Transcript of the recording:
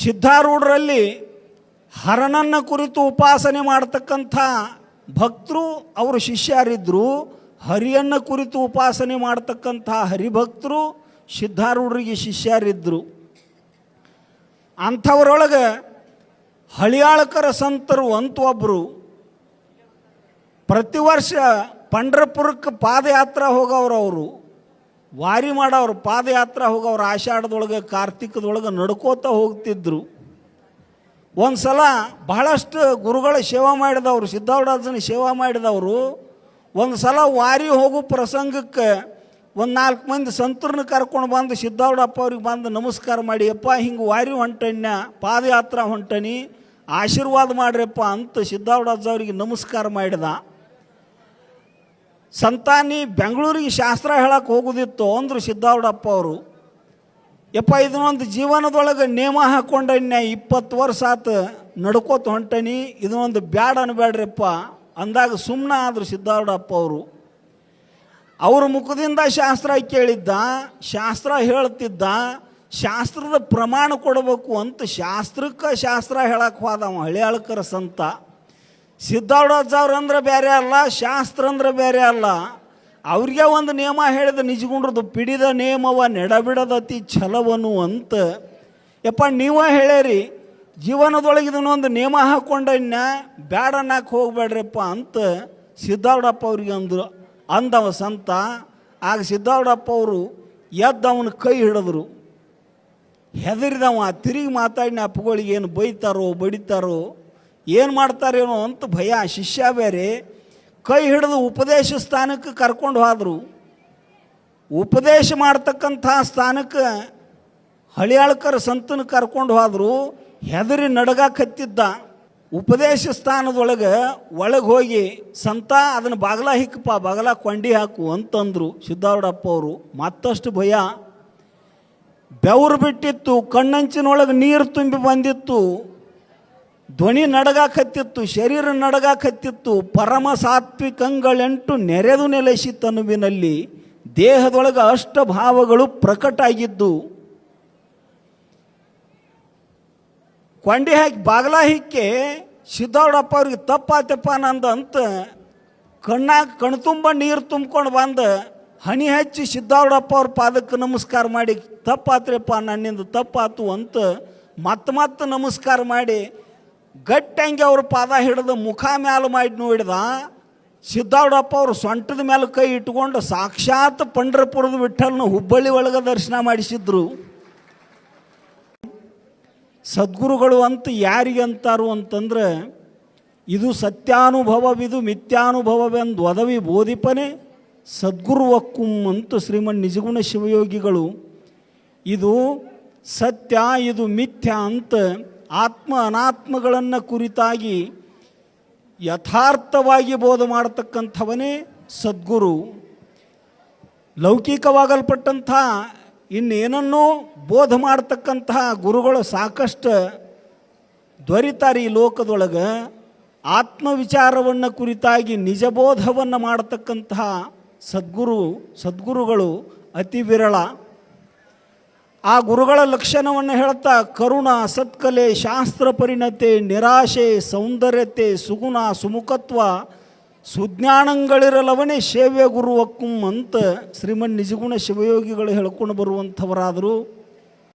ಸಿದ್ಧಾರೂಢರಲ್ಲಿ ಹರನನ್ನು ಕುರಿತು ಉಪಾಸನೆ ಮಾಡತಕ್ಕಂಥ ಭಕ್ತರು ಅವರು ಶಿಷ್ಯರಿದ್ದರು. ಹರಿಯನ್ನು ಕುರಿತು ಉಪಾಸನೆ ಮಾಡತಕ್ಕಂಥ ಹರಿಭಕ್ತರು ಸಿದ್ಧಾರೂಢರಿಗೆ ಶಿಷ್ಯರಿದ್ದರು. ಅಂಥವರೊಳಗೆ ಹಳಿಯಾಳಕರ ಸಂತರು ಅಂತ ಒಬ್ಬರು ಪ್ರತಿ ವರ್ಷ ಪಂಢರಪುರಕ್ಕೆ ಪಾದಯಾತ್ರೆ ಹೋಗೋರು. ಅವರು ವಾರಿ ಮಾಡೋರು, ಪಾದಯಾತ್ರೆ ಹೋಗೋರು. ಆಷಾಢದೊಳಗೆ ಕಾರ್ತಿಕದೊಳಗೆ ನಡ್ಕೋತ ಹೋಗ್ತಿದ್ರು. ಒಂದು ಸಲ ಬಹಳಷ್ಟು ಗುರುಗಳ ಸೇವಾ ಮಾಡಿದವರು, ಸಿದ್ಧಾರೂಢಾಜನ ಸೇವಾ ಮಾಡಿದವರು. ಒಂದು ಸಲ ವಾರಿ ಹೋಗೋ ಪ್ರಸಂಗಕ್ಕೆ ಒಂದು 4 ಮಂದಿ ಸಂತರನ್ನ ಕರ್ಕೊಂಡು ಬಂದು ಸಿದ್ಧಾರೂಢಪ್ಪ ಅವ್ರಿಗೆ ಬಂದು ನಮಸ್ಕಾರ ಮಾಡಿ, ಅಪ್ಪ ಹಿಂಗೆ ವಾರಿ ಹೊಂಟಣ್ಣ, ಪಾದಯಾತ್ರೆ ಹೊಂಟನಿ, ಆಶೀರ್ವಾದ ಮಾಡ್ರಪ್ಪ ಅಂತ ಸಿದ್ಧಾರೂಢಾಜ ಅವರಿಗೆ ನಮಸ್ಕಾರ ಮಾಡಿದ. ಸಂತಾನಿ ಬೆಂಗಳೂರಿಗೆ ಶಾಸ್ತ್ರ ಹೇಳಕ್ಕೆ ಹೋಗೋದಿತ್ತು ಅಂದರು ಸಿದ್ಧಾರೂಢಪ್ಪ ಅವರು. ಯಪ್ಪ ಇದನ್ನೊಂದು ಜೀವನದೊಳಗೆ ನೇಮ ಹಾಕ್ಕೊಂಡನ್ಯ, 20 ವರ್ಷ ಆತು ನಡ್ಕೋತ ಹೊಂಟನಿ, ಇದನ್ನೊಂದು ಬ್ಯಾಡ ಅನ್ಬೇಡ್ರಪ್ಪ ಅಂದಾಗ ಸುಮ್ಮನೆ ಆದರು ಸಿದ್ಧಾರೂಢಪ್ಪ ಅವರು. ಅವ್ರ ಮುಖದಿಂದ ಶಾಸ್ತ್ರ ಕೇಳಿದ್ದ, ಶಾಸ್ತ್ರ ಹೇಳ್ತಿದ್ದ, ಶಾಸ್ತ್ರದ ಪ್ರಮಾಣ ಕೊಡಬೇಕು ಅಂತ ಶಾಸ್ತ್ರಕ್ಕೆ ಶಾಸ್ತ್ರ ಹೇಳಕ್ಕೆ ಹೋದವ ಹಳಿಯಾಳಕರ ಸಂತ. ಸಿದ್ಧಾರೂಢಾಜವ್ರು ಅಂದ್ರೆ ಬೇರೆ ಅಲ್ಲ, ಶಾಸ್ತ್ರ ಅಂದ್ರೆ ಬೇರೆ ಅಲ್ಲ. ಅವ್ರಿಗೆ ಒಂದು ನಿಯಮ ಹೇಳಿದ ನಿಜಗುಂಡ್ರದು, ಪಿಡಿದ ನೇಮವ ನೆಡಬಿಡದತಿ ಛಲವನು ಅಂತ. ಯಪ್ಪ ನೀವೇ ಹೇಳ್ಯಾರಿ, ಜೀವನದೊಳಗೆ ಇದನ್ನೊಂದು ನಿಯಮ ಹಾಕ್ಕೊಂಡನ್ನ, ಬ್ಯಾಡ ಅನ್ನಕ್ಕೆ ಹೋಗ್ಬೇಡ್ರಪ್ಪ ಅಂತ ಸಿದ್ಧಾರೂಢಪ್ಪ ಅವ್ರಿಗೆ ಅಂದವ ಸಂತ. ಆಗ ಸಿದ್ಧಾರೂಢಪ್ಪ ಅವರು ಎದ್ದವನ ಕೈ ಹಿಡಿದ್ರು. ಹೆದರಿದವ, ತಿರುಗಿ ಮಾತಾಡಿನ ಅಪ್ಪಗಳಿಗೆ ಏನು ಬೈತಾರೋ ಬಡಿತಾರೋ ಏನು ಮಾಡ್ತಾರೇನೋ ಅಂತ ಭಯ. ಶಿಷ್ಯ ಬೇರೆ, ಕೈ ಹಿಡಿದು ಉಪದೇಶ ಸ್ಥಾನಕ್ಕೆ ಕರ್ಕೊಂಡು ಹೋದರು. ಉಪದೇಶ ಮಾಡ್ತಕ್ಕಂಥ ಸ್ಥಾನಕ್ಕೆ ಹಳಿಯಾಳಕರ ಸಂತನ ಕರ್ಕೊಂಡು ಹೋದರು. ಹೆದರಿ ನಡಗಾಕತ್ತಿದ್ದ. ಉಪದೇಶ ಸ್ಥಾನದೊಳಗೆ ಒಳಗೆ ಹೋಗಿ, ಸಂತ ಅದನ್ನು ಬಾಗಲ ಹಿಕ್ಕಪ್ಪ, ಬಾಗಲ ಕೊಂಡಿ ಹಾಕು ಅಂತಂದರು ಸಿದ್ಧಾರೂಢಪ್ಪ ಅವರು. ಮತ್ತಷ್ಟು ಭಯ, ಬೆವರು ಬಿಟ್ಟಿತ್ತು, ಕಣ್ಣಂಚಿನೊಳಗೆ ನೀರು ತುಂಬಿ ಬಂದಿತ್ತು, ಧ್ವನಿ ನಡಗಾಕತ್ತಿತ್ತು, ಶರೀರ ನಡಗಾಕತ್ತಿತ್ತು. ಪರಮ ಸಾತ್ವಿಕಂಗಳೆಂಟು ನೆರೆದು ನೆಲೆಸಿ ತನುವಿನಲ್ಲಿ ದೇಹದೊಳಗೆ ಅಷ್ಟಭಾವಗಳು ಪ್ರಕಟ ಆಗಿದ್ದು. ಕೊಂಡಿ ಹಾಕಿ ಬಾಗಲ ಹಿಕ್ಕೆ ಸಿದ್ಧಾರೂಢಪ್ಪ ಅವ್ರಿಗೆ ತಪ್ಪಾತಪ್ಪ ನಂದು ಅಂತ ಕಣ್ತುಂಬ ನೀರು ತುಂಬ್ಕೊಂಡು ಬಂದು ಹಣಿ ಹಚ್ಚಿ ಸಿದ್ಧಾರೂಢಪ್ಪ ಅವ್ರ ಪಾದಕ್ಕೆ ನಮಸ್ಕಾರ ಮಾಡಿ, ತಪ್ಪಾತ್ರಪ್ಪ ನನ್ನಿಂದ ತಪ್ಪಾತು ಅಂತ ಮತ್ತೆ ನಮಸ್ಕಾರ ಮಾಡಿ ಗಟ್ಟಂಗೆ ಅವ್ರ ಪಾದ ಹಿಡಿದು ಮುಖ ಮ್ಯಾಲೆ ಮಾಡಿ ನೋಡಿದ. ಸಿದ್ಧಾರೂಢಪ್ಪ ಅವರು ಸೊಂಟದ ಮೇಲೆ ಕೈ ಇಟ್ಕೊಂಡು ಸಾಕ್ಷಾತ್ ಪಂಢರಪುರದ ವಿಠ್ಠಲನ ಹುಬ್ಬಳ್ಳಿ ಒಳಗೆ ದರ್ಶನ ಮಾಡಿಸಿದ್ರು. ಸದ್ಗುರುಗಳು ಅಂತ ಯಾರಿಗೆ ಅಂತಾರು ಅಂತಂದ್ರೆ, ಇದು ಸತ್ಯಾನುಭವವಿದು ಮಿಥ್ಯಾನುಭವವೆಂದು ಒದವಿ ಬೋಧಿಪನೆ ಸದ್ಗುರುವಕ್ಕುಂ ಅಂತ ಶ್ರೀಮನ್ ನಿಜಗುಣ ಶಿವಯೋಗಿಗಳು. ಇದು ಸತ್ಯ, ಇದು ಮಿಥ್ಯ ಅಂತ ಆತ್ಮ ಅನಾತ್ಮಗಳನ್ನು ಕುರಿತಾಗಿ ಯಥಾರ್ಥವಾಗಿ ಬೋಧ ಮಾಡತಕ್ಕಂಥವನೇ ಸದ್ಗುರು. ಲೌಕಿಕವಾಗಲ್ಪಟ್ಟಂಥ ಇನ್ನೇನನ್ನೂ ಬೋಧ ಮಾಡತಕ್ಕಂತಹ ಗುರುಗಳು ಸಾಕಷ್ಟು ದೊರೀತಾರೆ ಈ ಲೋಕದೊಳಗೆ. ಆತ್ಮವಿಚಾರವನ್ನು ಕುರಿತಾಗಿ ನಿಜಬೋಧವನ್ನು ಮಾಡತಕ್ಕಂತಹ ಸದ್ಗುರುಗಳು ಅತಿ ವಿರಳ. ಆ ಗುರುಗಳ ಲಕ್ಷಣವನ್ನು ಹೇಳ್ತಾ, ಕರುಣ, ಸತ್ಕಲೆ, ಶಾಸ್ತ್ರ ಪರಿಣತೆ, ನಿರಾಶೆ, ಸೌಂದರ್ಯತೆ, ಸುಗುಣ, ಸುಮುಖತ್ವ, ಸುಜ್ಞಾನಗಳಿರಲವನೇ ಸೇವ್ಯ ಗುರುವಕ್ಕುಂ ಅಂತ ಶ್ರೀಮನ್ ನಿಜಗುಣ ಶಿವಯೋಗಿಗಳು ಹೇಳ್ಕೊಂಡು ಬರುವಂಥವರಾದರು.